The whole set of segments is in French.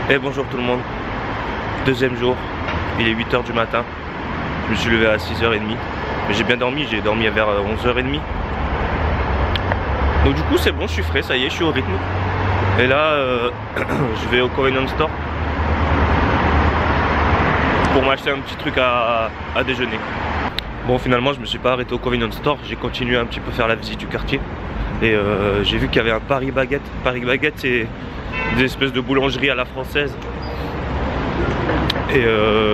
Et bonjour tout le monde, deuxième jour, il est 8 h du matin, je me suis levé à 6 h 30, mais j'ai bien dormi, j'ai dormi vers 11 h 30. Donc du coup c'est bon, je suis frais, ça y est, je suis au rythme. Et là, je vais au Convenience Store pour m'acheter un petit truc à déjeuner. Bon, finalement je me suis pas arrêté au Convenience Store, j'ai continué un petit peu faire la visite du quartier. Et j'ai vu qu'il y avait un Paris Baguette. Paris Baguette, c'est des espèces de boulangeries à la française. Et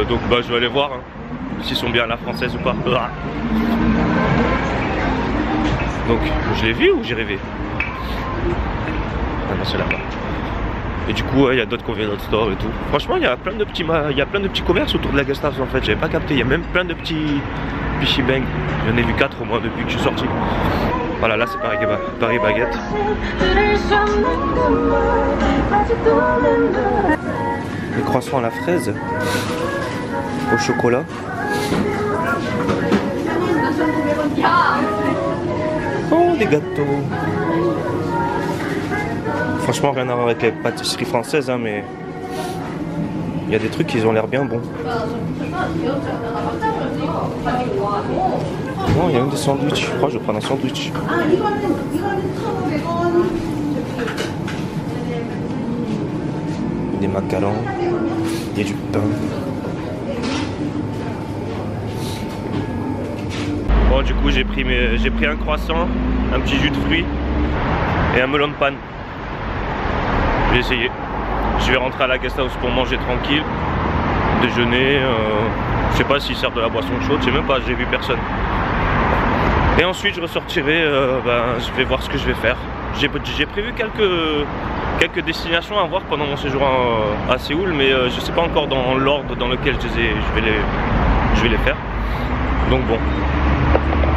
donc bah, je vais aller voir hein, s'ils sont bien à la française ou pas. Donc je l'ai vu ou j'ai rêvé? Ah non, c'est là-bas. Et du coup il y a d'autres convenience stores et tout. Franchement il y a plein de petits commerces autour de la Guest House en fait. J'avais pas capté, il y a même plein de petits bang. J'en ai vu 4 au moins depuis que je suis sorti. Voilà, là c'est Paris Baguette. Les croissants à la fraise, au chocolat. Oh, des gâteaux. Franchement, rien à voir avec les pâtisseries françaises, hein, mais il y a des trucs qui ont l'air bien bons. Non, il y a même des sandwichs. Je crois que je vais prendre un sandwich. Des macarons. Il y a du pain. Bon, du coup, j'ai pris un croissant, un petit jus de fruits et un melon de panne. Je vais essayer. Je vais rentrer à la guest house pour manger tranquille. Déjeuner. Je sais pas s'ils servent de la boisson chaude, je sais même pas, j'ai vu personne. Et ensuite je ressortirai, je vais voir ce que je vais faire. J'ai prévu quelques destinations à voir pendant mon séjour à Séoul, mais je sais pas encore dans l'ordre dans lequel je vais les faire. Donc bon,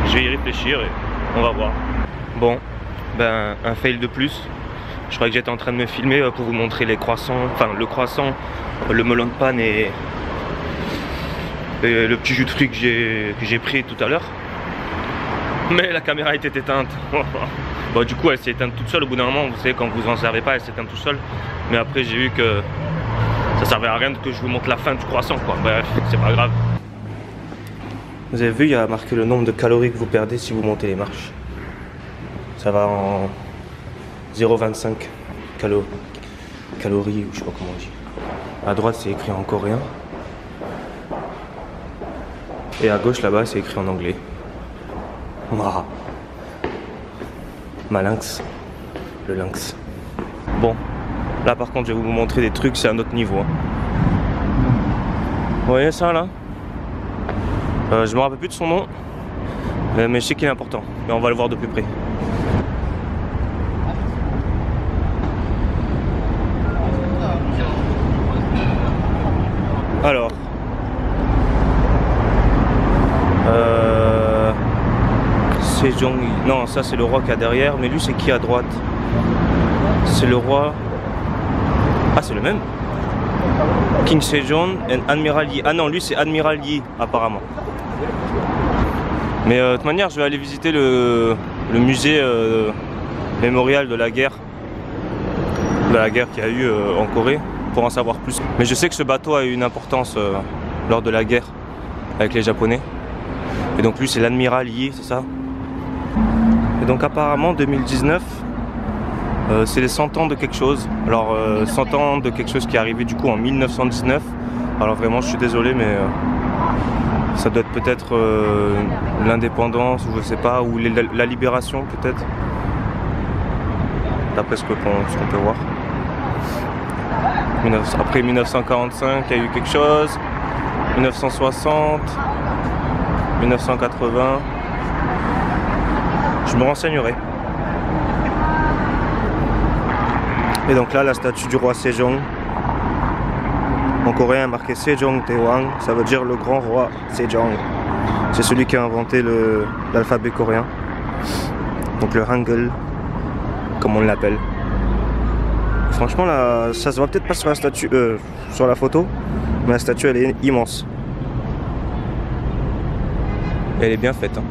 je vais y réfléchir et on va voir. Bon, un fail de plus. Je crois que j'étais en train de me filmer pour vous montrer les croissants, enfin le croissant, le melon de panne et le petit jus de fruits que j'ai pris tout à l'heure. Mais la caméra était éteinte. Bon, du coup elle s'est éteinte toute seule au bout d'un moment. Vous savez, quand vous en servez pas, elle s'éteint tout seule. Mais après j'ai vu que ça servait à rien que je vous montre la fin du croissant quoi. Bref, c'est pas grave. Vous avez vu, il y a marqué le nombre de calories que vous perdez si vous montez les marches. Ça va en 0,25 calories ou je sais pas comment on dit. À droite c'est écrit en coréen. Et à gauche là-bas c'est écrit en anglais. Waouh. Ma lynx. Le lynx. Bon, là par contre je vais vous montrer des trucs, c'est à un autre niveau. Vous voyez ça là? Je me rappelle plus de son nom, mais je sais qu'il est important. Mais on va le voir de plus près. Alors. Non, ça c'est le roi qui a derrière, mais lui c'est qui à droite? C'est le roi. Ah, c'est le même? King Sejong et Admiral Yi. Ah non, lui c'est Admiral Yi apparemment. Mais de toute manière, je vais aller visiter le musée mémorial de la guerre qu'il y a eu en Corée pour en savoir plus. Mais je sais que ce bateau a eu une importance lors de la guerre avec les Japonais. Et donc lui c'est l'Admiral Yi, c'est ça? Et donc apparemment 2019 c'est les 100 ans de quelque chose. Alors 100 ans de quelque chose qui est arrivé du coup en 1919. Alors vraiment je suis désolé mais ça doit être peut-être l'indépendance ou je sais pas, ou la libération peut-être. D'après ce qu'on peut voir. Après 1945 il y a eu quelque chose. 1960, 1980. Je me renseignerai. Et donc là, la statue du roi Sejong. En coréen, marqué Sejong Taewang, ça veut dire le grand roi Sejong. C'est celui qui a inventé l'alphabet coréen. Donc le Hangul, comme on l'appelle. Franchement, là, ça se voit peut-être pas sur la statue, sur la photo, mais la statue, elle est immense. Elle est bien faite. Hein.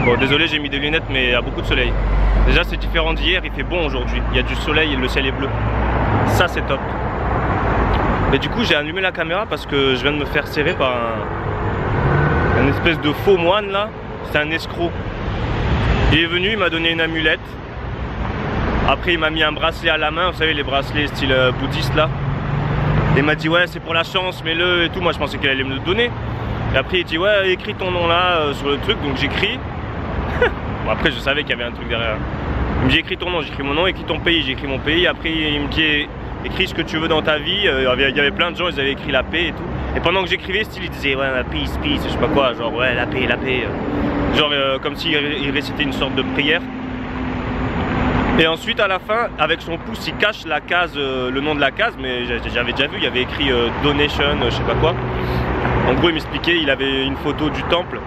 Bon, désolé, j'ai mis des lunettes, mais il y a beaucoup de soleil. Déjà, c'est différent d'hier, il fait bon aujourd'hui. Il y a du soleil et le ciel est bleu. Ça, c'est top. Mais du coup, j'ai allumé la caméra parce que je viens de me faire serrer par un espèce de faux moine là. C'est un escroc. Il est venu, il m'a donné une amulette. Après, il m'a mis un bracelet à la main, vous savez, les bracelets style bouddhiste là. Il m'a dit, ouais, c'est pour la chance, mets-le et tout. Moi, je pensais qu'il allait me le donner. Et après, il dit, ouais, écris ton nom là sur le truc. Donc, j'écris. Bon, après, je savais qu'il y avait un truc derrière. Il me dit, écris ton nom, j'écris mon nom, écris ton pays, j'écris mon pays. Après, il me dit, écris ce que tu veux dans ta vie. Il y avait plein de gens, ils avaient écrit la paix et tout. Et pendant que j'écrivais, style, il disait, ouais, la peace, peace, je sais pas quoi, genre, ouais, la paix, la paix. Genre, comme s'il récitait une sorte de prière. Et ensuite, à la fin, avec son pouce, il cache la case, le nom de la case, mais j'avais déjà vu, il y avait écrit donation, je sais pas quoi. En gros, il m'expliquait, il avait une photo du temple,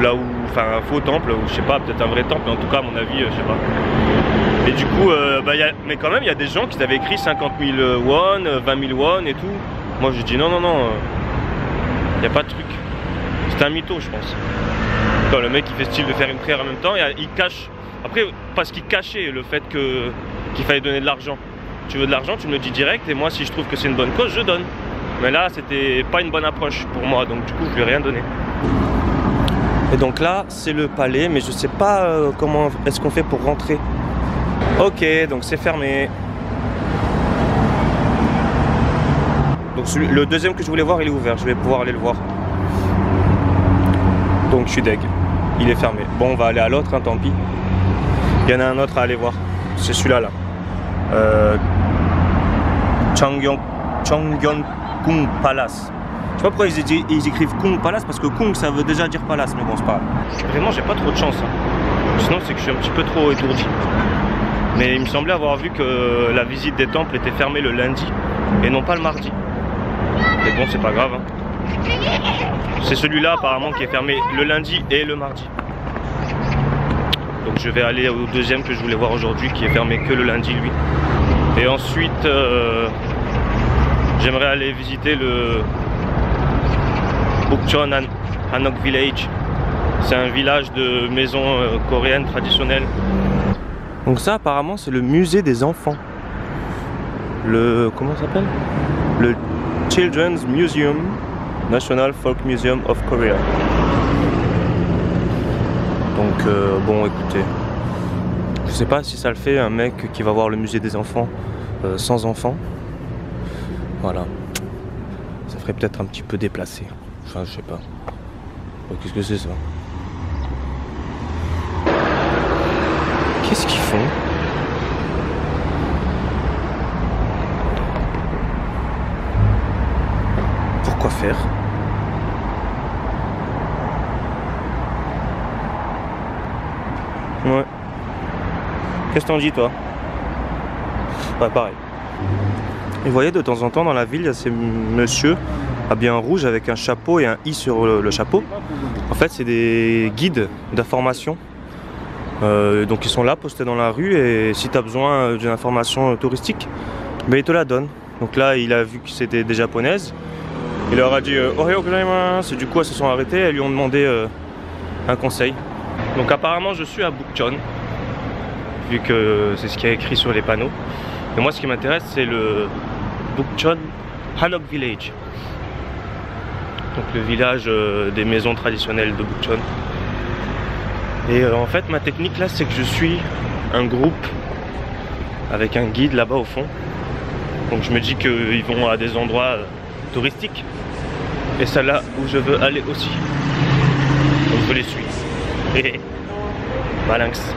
là où, enfin, un faux temple, ou je sais pas, peut-être un vrai temple, mais en tout cas, à mon avis, je sais pas. Et du coup, mais quand même, il y a des gens qui avaient écrit 50 000 won, 20 000 won et tout. Moi, j'ai dit non, non, non, il n'y a pas de truc. C'était un mytho, je pense. Quand le mec, il fait style de faire une prière en même temps, il cache. Après, parce qu'il cachait le fait qu'il fallait donner de l'argent. Tu veux de l'argent, tu me le dis direct, et moi, si je trouve que c'est une bonne cause, je donne. Mais là, c'était pas une bonne approche pour moi, donc du coup, je lui ai rien donné. Et donc là, c'est le palais, mais je sais pas comment est-ce qu'on fait pour rentrer. Ok, donc c'est fermé. Donc le deuxième que je voulais voir, il est ouvert, je vais pouvoir aller le voir. Donc je suis deg, il est fermé. Bon, on va aller à l'autre, hein, tant pis. Il y en a un autre à aller voir, c'est celui-là là. Changgyeongkung Palace. Je sais pas pourquoi ils écrivent Kung Palace, parce que Kung ça veut déjà dire palace, mais bon c'est pas grave. Vraiment j'ai pas trop de chance, hein. Sinon c'est que je suis un petit peu trop étourdi. Mais il me semblait avoir vu que la visite des temples était fermée le lundi et non pas le mardi. Mais bon c'est pas grave, hein. C'est celui-là apparemment qui est fermé le lundi et le mardi. Donc je vais aller au deuxième que je voulais voir aujourd'hui, qui est fermé que le lundi lui. Et ensuite j'aimerais aller visiter le Bukchon Hanok Village. C'est un village de maisons coréennes traditionnelles. Donc ça apparemment c'est le musée des enfants. Le... comment ça s'appelle? Le Children's Museum, National Folk Museum of Korea. Donc bon écoutez, je sais pas si ça le fait un mec qui va voir le musée des enfants sans enfants. Voilà. Ça ferait peut-être un petit peu déplacé. Enfin je sais pas. Qu'est-ce que c'est ça? Qu'est-ce qu'ils font? Pourquoi faire? Ouais. Qu'est-ce que t'en dis toi? Ouais, pareil. Et vous voyez, de temps en temps dans la ville, il y a ces messieurs habillés en rouge avec un chapeau et un i sur le chapeau. En fait, c'est des guides d'information. Donc ils sont là, postés dans la rue, et si tu as besoin d'une information touristique, ben, ils te la donnent. Donc là, il a vu que c'était des japonaises. Il leur a dit Ohayou gozaimasu. Du coup, elles se sont arrêtées, elles lui ont demandé un conseil. Donc apparemment, je suis à Bukchon, vu que c'est ce qu'il y a écrit sur les panneaux. Et moi, ce qui m'intéresse, c'est le Bukchon Hanok Village. Donc le village des maisons traditionnelles de Bukchon. Et en fait, ma technique là, c'est que je suis un groupe avec un guide là-bas au fond. Donc je me dis qu'ils vont à des endroits touristiques. Et c'est là où je veux aller aussi. Donc je les suis. Malinx.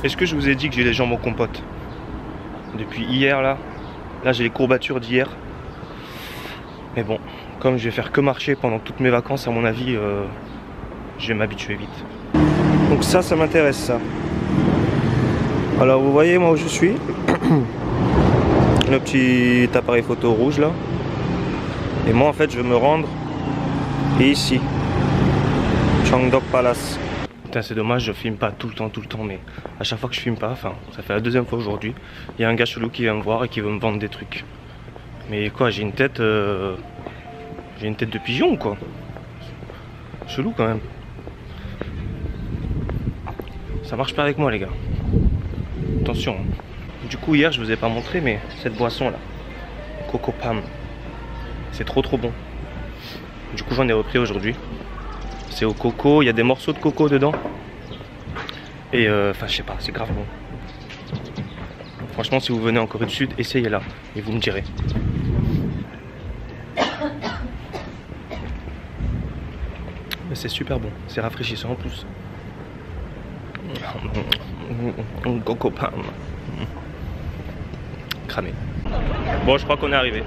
Est-ce que je vous ai dit que j'ai les jambes en compote? Depuis hier là j'ai les courbatures d'hier. Mais bon, comme je vais faire que marcher pendant toutes mes vacances, à mon avis, je vais m'habituer vite. Donc ça m'intéresse ça. Alors vous voyez moi où je suis. Le petit appareil photo rouge là. Et moi en fait je veux me rendre ici. Cheongdeok Palace. Putain c'est dommage, je filme pas tout le temps, mais à chaque fois que je filme pas, enfin ça fait la deuxième fois aujourd'hui, il y a un gars chelou qui vient me voir et qui veut me vendre des trucs. Mais quoi, j'ai une tête de pigeon ou quoi? Chelou quand même. Ça marche pas avec moi les gars. Attention. Du coup hier je vous ai pas montré mais cette boisson là, Coco Pam, c'est trop bon. Du coup j'en ai repris aujourd'hui. C'est au coco, il y a des morceaux de coco dedans. Et enfin je sais pas, c'est grave bon. Franchement si vous venez en Corée du Sud, essayez-la et vous me direz. Mais c'est super bon, c'est rafraîchissant en plus. Coco Pam. Cramé. Bon je crois qu'on est arrivé.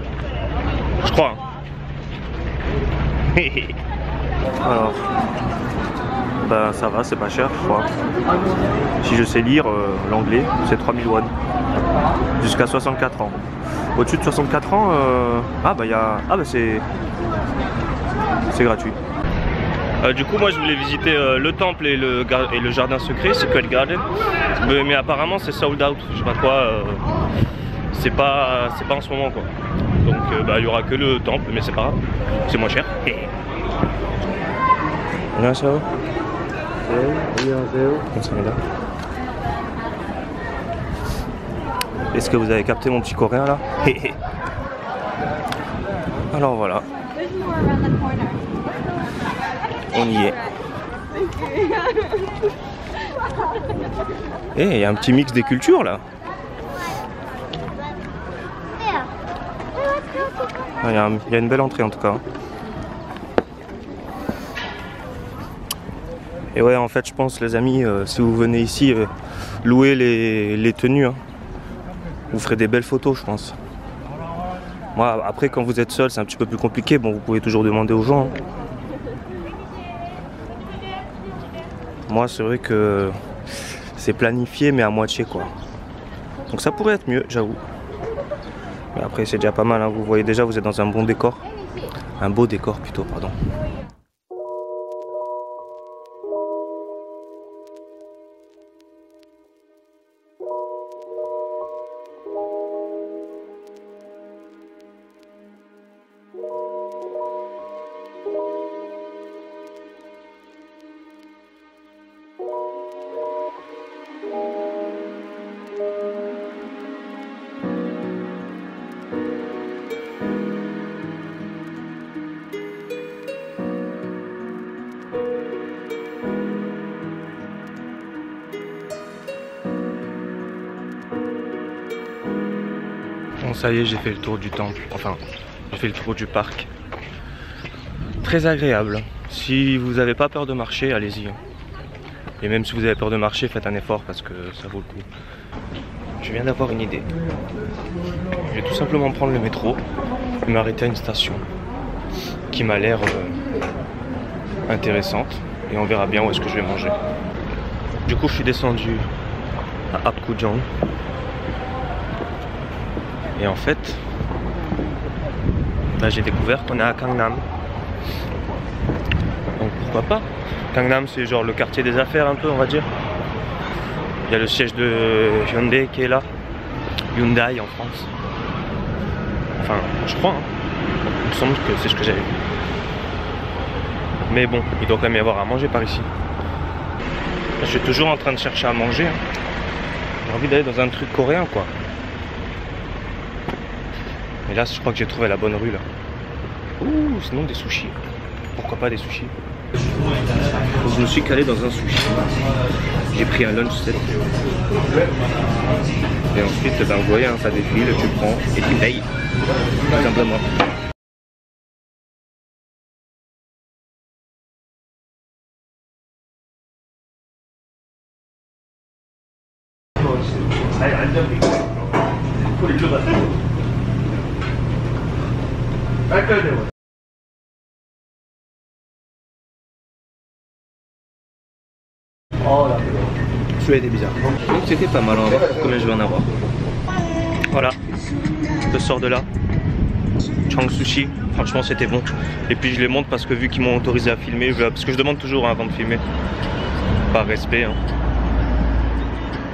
Je crois. Hein. Alors, ben ça va, c'est pas cher, je crois. Si je sais lire l'anglais, c'est 3000 won. Jusqu'à 64 ans. Au-dessus de 64 ans, ah bah il y a... Ah bah c'est gratuit. Du coup moi je voulais visiter le temple et le jardin secret, Secret Garden. Mais apparemment c'est sold out, je sais pas quoi. C'est pas en ce moment quoi. Donc bah il y aura que le temple, mais c'est pas grave. C'est moins cher. 안녕하세요. 안녕하세요. 감사합니다. Est-ce que vous avez capté mon petit coréen là? Alors voilà. On y est. Et il y a un petit mix des cultures là. Il y a une belle entrée en tout cas. Et ouais en fait je pense les amis, si vous venez ici louer les tenues, hein, vous ferez des belles photos je pense. Moi après quand vous êtes seul c'est un petit peu plus compliqué, bon vous pouvez toujours demander aux gens. Hein. Moi c'est vrai que c'est planifié mais à moitié quoi. Donc ça pourrait être mieux j'avoue. Mais après c'est déjà pas mal, hein. Vous voyez déjà vous êtes dans un bon décor. Un beau décor plutôt pardon. Bon ça y est j'ai fait le tour du temple, enfin j'ai fait le tour du parc. Très agréable. Si vous n'avez pas peur de marcher, allez-y. Et même si vous avez peur de marcher, faites un effort parce que ça vaut le coup. Je viens d'avoir une idée. Je vais tout simplement prendre le métro et m'arrêter à une station qui m'a l'air intéressante et on verra bien où est-ce que je vais manger. Du coup je suis descendu à Apgujeong et en fait bah, j'ai découvert qu'on est à Gangnam. Donc pourquoi pas. Gangnam c'est genre le quartier des affaires un peu on va dire. Il y a le siège de Hyundai qui est là. Hyundai en France. Enfin je crois hein. Il me semble que c'est ce que j'avais vu. Mais bon, il doit quand même y avoir à manger par ici. Je suis toujours en train de chercher à manger. Hein. J'ai envie d'aller dans un truc coréen quoi. Et là je crois que j'ai trouvé la bonne rue là. Ouh, sinon des sushis. Pourquoi pas des sushis? Donc je me suis calé dans un sushi. J'ai pris un lunch set. Et ensuite, ben, vous voyez, hein, ça défile, tu prends et tu payes. Tout simplement. Celui-là était bizarre. Donc c'était pas mal, on va voir combien je vais en avoir. Voilà, je sors de là. Chang Sushi, franchement c'était bon. Et puis je les montre parce que vu qu'ils m'ont autorisé à filmer, parce que je demande toujours avant de filmer, par respect. Hein.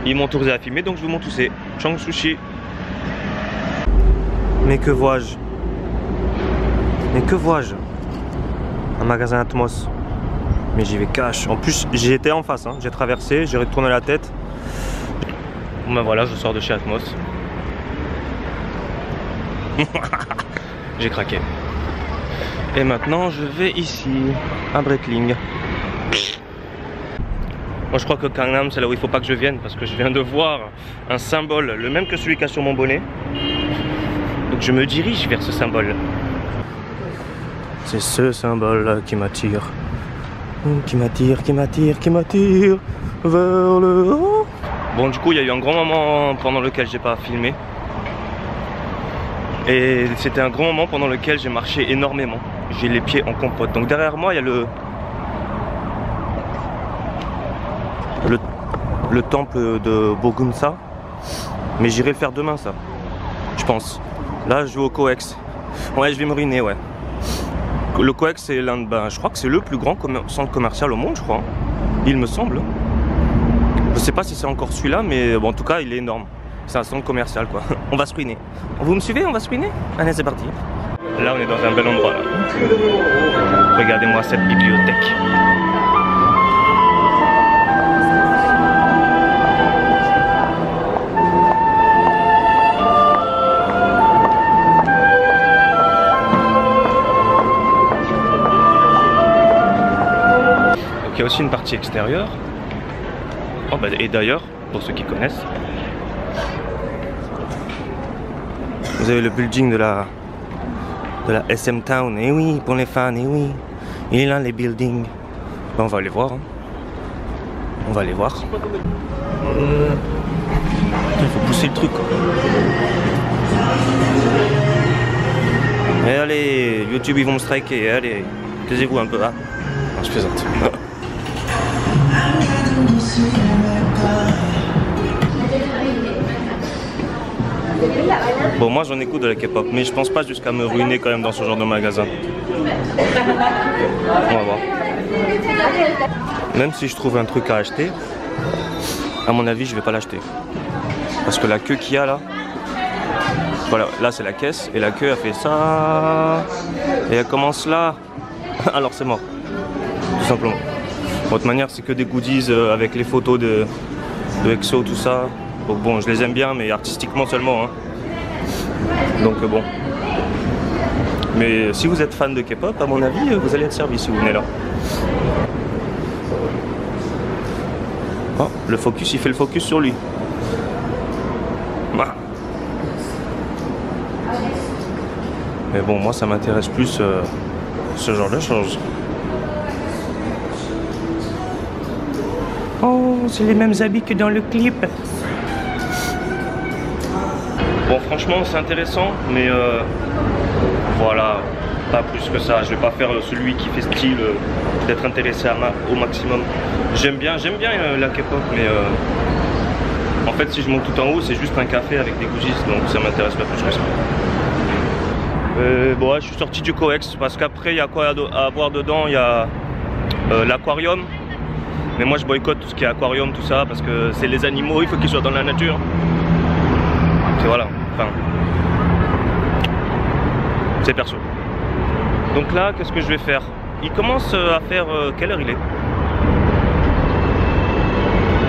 Ils m'ont autorisé à filmer donc je vous montre où c'est. Chang Sushi. Mais que vois-je? Mais que vois-je? Un magasin Atmos. Mais j'y vais cash. En plus j'y étais en face, hein. J'ai traversé, j'ai retourné la tête. Bon ben voilà, je sors de chez Atmos. J'ai craqué. Et maintenant je vais ici, à Breitling. Moi je crois que Gangnam c'est là où il faut pas que je vienne parce que je viens de voir un symbole, le même que celui qu'il y a sur mon bonnet. Donc je me dirige vers ce symbole. C'est ce symbole qui m'attire. Qui m'attire vers le haut. Bon du coup il y a eu un grand moment pendant lequel j'ai pas filmé. Et c'était un grand moment pendant lequel j'ai marché énormément. J'ai les pieds en compote. Donc derrière moi il y a le temple de Bogumsa. Mais j'irai le faire demain ça. Je pense. Là je vais au Coex. Ouais je vais me ruiner ouais. Le Coex c'est l'un de... je crois que c'est le plus grand centre commercial au monde je crois. Il me semble. Je sais pas si c'est encore celui-là mais bon, en tout cas il est énorme. C'est un centre commercial quoi. On va se ruiner. Vous me suivez? On va se ruiner? Allez c'est parti. Là on est dans un bel endroit là. Regardez-moi cette bibliothèque. Donc il y a aussi une partie extérieure. Oh, bah, et d'ailleurs, pour ceux qui connaissent, vous avez le building de la SM Town. Et oui, pour les fans, et oui. Il est là les buildings. Ben, on va aller voir. Hein. On va aller voir. Il faut pousser le truc. Et allez, YouTube ils vont me striker. Allez, taisez-vous un peu là. Non, je plaisante. Bon moi j'en écoute de la K-pop mais je pense pas jusqu'à me ruiner quand même dans ce genre de magasin. On va voir. Même si je trouve un truc à acheter, à mon avis je vais pas l'acheter. Parce que la queue qu'il y a là, voilà, là c'est la caisse et la queue a fait ça et elle commence là. Alors c'est mort. Tout simplement. De toute manière c'est que des goodies avec les photos de EXO tout ça. Donc bon je les aime bien mais artistiquement seulement hein. Donc bon. Mais si vous êtes fan de K-pop à mon avis vous allez être servi si vous venez là. Oh le focus il fait le focus sur lui. Ah. Mais bon moi ça m'intéresse plus ce genre de choses. Oh, c'est les mêmes habits que dans le clip. Bon, franchement, c'est intéressant, mais voilà, pas plus que ça. Je vais pas faire celui qui fait style d'être intéressé au maximum. J'aime bien la K-pop, mais en fait, si je monte tout en haut, c'est juste un café avec des goodies, donc ça m'intéresse pas plus que ça. Bon, ouais, je suis sorti du Coex parce qu'après, il y a quoi à voir dedans? Il y a l'aquarium. Mais moi je boycotte tout ce qui est aquarium, tout ça, parce que c'est les animaux, il faut qu'ils soient dans la nature. C'est voilà, enfin... c'est perso. Donc là, qu'est-ce que je vais faire? Il commence à faire... quelle heure il est?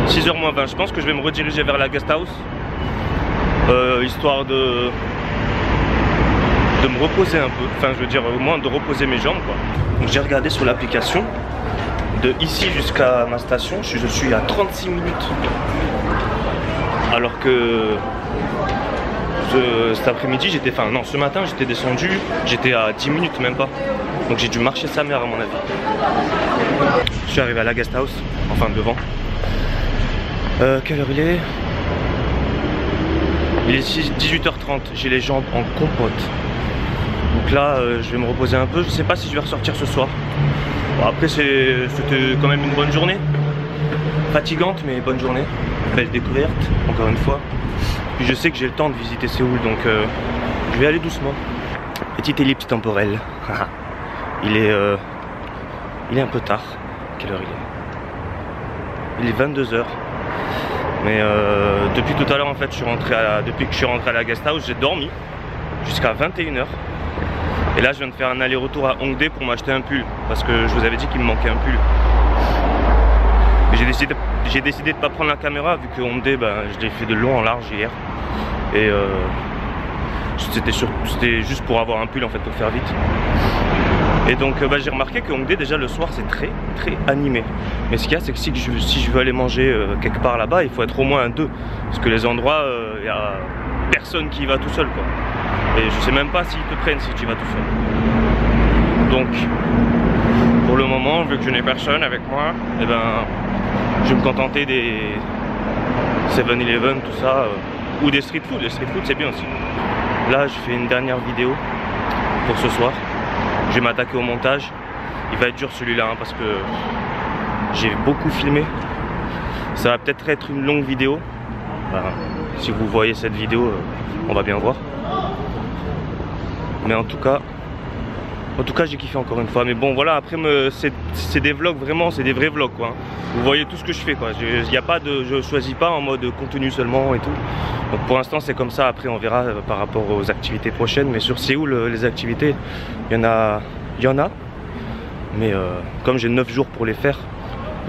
6h moins 20, je pense que je vais me rediriger vers la guest house. Histoire de me reposer un peu, enfin je veux dire au moins de reposer mes jambes quoi. Donc j'ai regardé sur l'application. De ici jusqu'à ma station, je suis à 36 minutes. Alors que cet après-midi, ce matin, j'étais descendu, j'étais à 10 minutes même pas. Donc j'ai dû marcher sa mère à mon avis. Je suis arrivé à la guest house, enfin devant. Quelle heure il est? Il est 18h30, j'ai les jambes en compote. Donc là, je vais me reposer un peu. Je sais pas si je vais ressortir ce soir. Bon, après, c'était quand même une bonne journée. Fatigante, mais bonne journée. Belle découverte, encore une fois. Puis je sais que j'ai le temps de visiter Séoul, donc je vais aller doucement. Petite ellipse temporelle. Il est un peu tard. Quelle heure il est 22h. Mais depuis tout à l'heure, en fait, depuis que je suis rentré à la guest house, j'ai dormi jusqu'à 21h. Et là, je viens de faire un aller-retour à Hongdae pour m'acheter un pull. Parce que je vous avais dit qu'il me manquait un pull. Mais j'ai décidé de ne pas prendre la caméra, vu que Hongdae, je l'ai fait de long en large hier. Et c'était juste pour avoir un pull, en fait, pour faire vite. Et donc j'ai remarqué que Hongdae, déjà le soir, c'est très animé. Mais ce qu'il y a, c'est que si je veux aller manger quelque part là-bas, il faut être au moins à 2. Parce que les endroits, il n'y a personne qui y va tout seul, quoi. Et je sais même pas s'ils te prennent si tu vas tout seul. Donc, pour le moment, vu que je n'ai personne avec moi, eh ben, je vais me contenter des 7-Eleven, tout ça, ou des street food. Les street food, c'est bien aussi. Là, je fais une dernière vidéo pour ce soir. Je vais m'attaquer au montage. Il va être dur celui-là, hein, parce que j'ai beaucoup filmé. Ça va peut-être être une longue vidéo. Si vous voyez cette vidéo, on va bien voir. Mais en tout cas j'ai kiffé encore une fois. Mais bon voilà, après c'est des vlogs, vraiment c'est des vrais vlogs, quoi. Vous voyez tout ce que je fais, quoi. Je choisis pas en mode contenu seulement et tout. Donc pour l'instant c'est comme ça. Après on verra par rapport aux activités prochaines. Mais sur Séoul, les activités, il y en a. Mais comme j'ai 9 jours pour les faire,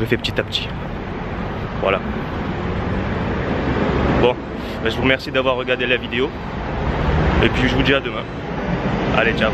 je fais petit à petit. Voilà. Bon, je vous remercie d'avoir regardé la vidéo. Et puis je vous dis à demain. Allez, ciao.